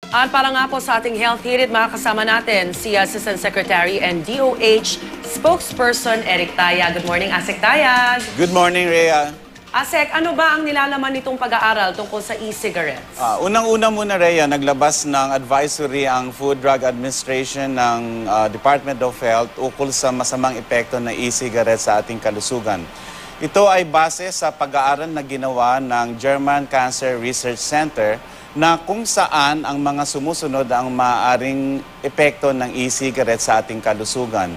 At para nga po sa ating Health Hirit, makakasama natin si Assistant Secretary and DOH Spokesperson Eric Tayag. Good morning, Asek Tayag. Good morning, Rhea. Asek, ano ba ang nilalaman nitong pag-aaral tungkol sa e-cigarettes? Unang-una muna, Rhea, naglabas ng advisory ang Food Drug Administration ng Department of Health ukol sa masamang epekto ng e-cigarettes sa ating kalusugan. Ito ay base sa pag-aaral na ginawa ng German Cancer Research Center na kung saan ang mga sumusunod ang maaaring epekto ng e-cigarette sa ating kalusugan.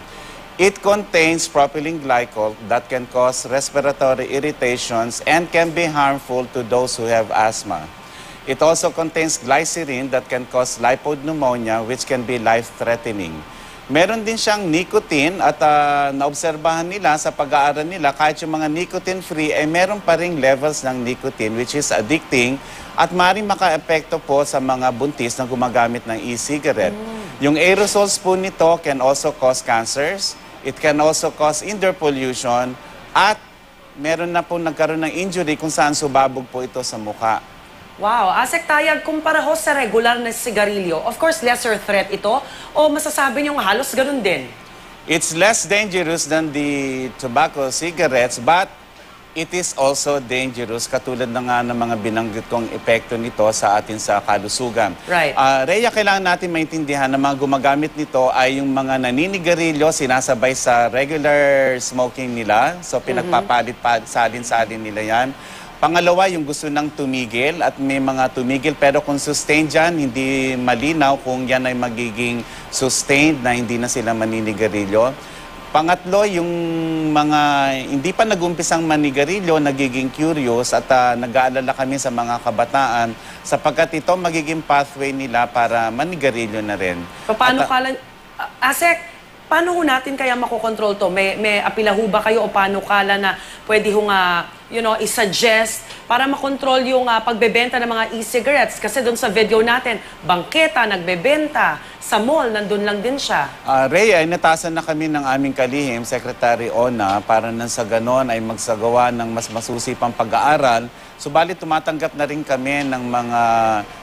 It contains propylene glycol that can cause respiratory irritations and can be harmful to those who have asthma. It also contains glycerin that can cause lipopneumonia, which can be life-threatening. Meron din siyang nicotine at naobserbahan nila sa pag-aaral nila kahit yung mga nicotine-free ay meron pa ring levels ng nicotine which is addicting at maaaring maka-epekto po sa mga buntis na gumagamit ng e-cigarette. Yung aerosols po nito can also cause cancers, it can also cause indoor pollution at meron na po nagkaroon ng injury kung saan subabog po ito sa mukha. Wow, Asek Tayag, kumpara ho sa regular na sigarilyo, of course, lesser threat ito o masasabi niyong halos ganun din? It's less dangerous than the tobacco cigarettes, but it is also dangerous katulad na nga ng mga binanggit kong epekto nito sa atin sa kalusugan. Right. Rhea, kailangan natin maintindihan na mga gumagamit nito ay yung mga naninigarilyo, sinasabay sa regular smoking nila. So pinagpapalit-salin-salin nila yan. Pangalawa, yung gusto nang tumigil at may mga tumigil pero kung sustained dyan, hindi malinaw kung yan ay magiging sustained na hindi na sila maninigarilyo. Pangatlo, yung mga hindi pa nag-umpisang manigarilyo, nagiging curious at nag-aalala kami sa mga kabataan sapagkat ito magiging pathway nila para manigarilyo na rin. Paano Asek, paano ho natin kaya makokontrol to? May apila ho ba kayo o paano kala na pwede ho i-suggest para makontrol yung pagbebenta ng mga e-cigarettes? Kasi doon sa video natin, bangketa, nagbebenta, sa mall, nandun lang din siya. Rhea, inatasan na kami ng aming kalihim, Secretary Ona, para nang sa ganon ay magsagawa ng mas masusipang pag-aaral. Subalit tumatanggap na rin kami ng mga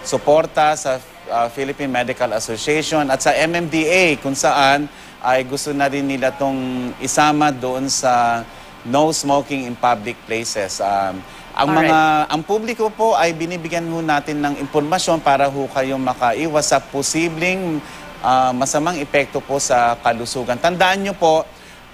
suporta sa Philippine Medical Association at sa MMDA kung saan ay gusto na rin nila itong isama doon sa no smoking in public places. Ang publiko po ay binibigyan ho natin ng impormasyon para ho kayong makaiwas sa posibleng masamang epekto po sa kalusugan. Tandaan nyo po,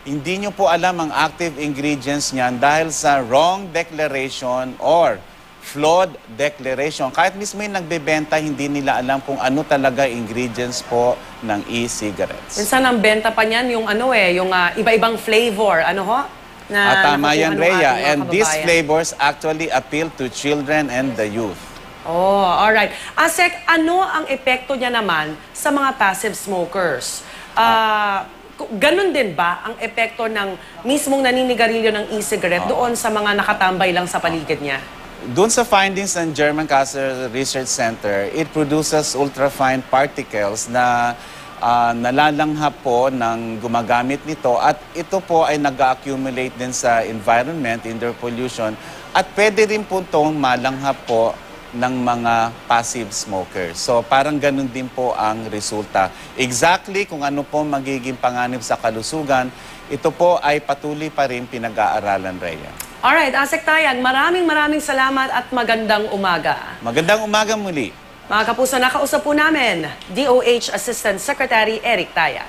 hindi nyo po alam ang active ingredients niyan dahil sa wrong declaration or flawed declaration. Kahit mismo yung nagbebenta, hindi nila alam kung ano talaga ingredients po ng e-cigarettes. Minsan ang benta pa niyan yung yung iba-ibang flavor. Ano ho? Tama yan, Rhea. And these flavors actually appeal to children and the youth. Oh, alright. Asek, ano ang epekto niya naman sa mga passive smokers? Ganon din ba ang epekto ng mismong naninigarilyo ng e-cigarette doon sa mga nakatambay lang sa paligid niya? Doon sa findings ng German Cancer Research Center, it produces ultrafine particles na nalalanghap po ng gumagamit nito at ito po ay nag-accumulate din sa environment, indoor pollution at pwede rin po itong malanghap po ng mga passive smokers. So parang ganun din po ang resulta. Exactly kung ano po magiging panganib sa kalusugan, ito po ay patuloy pa rin pinag-aaralan, Rhea. Alright, Asek Tayag, maraming salamat at magandang umaga. Magandang umaga muli. Mga kapuso, nakausap po namin, DOH Assistant Secretary Eric Tayag.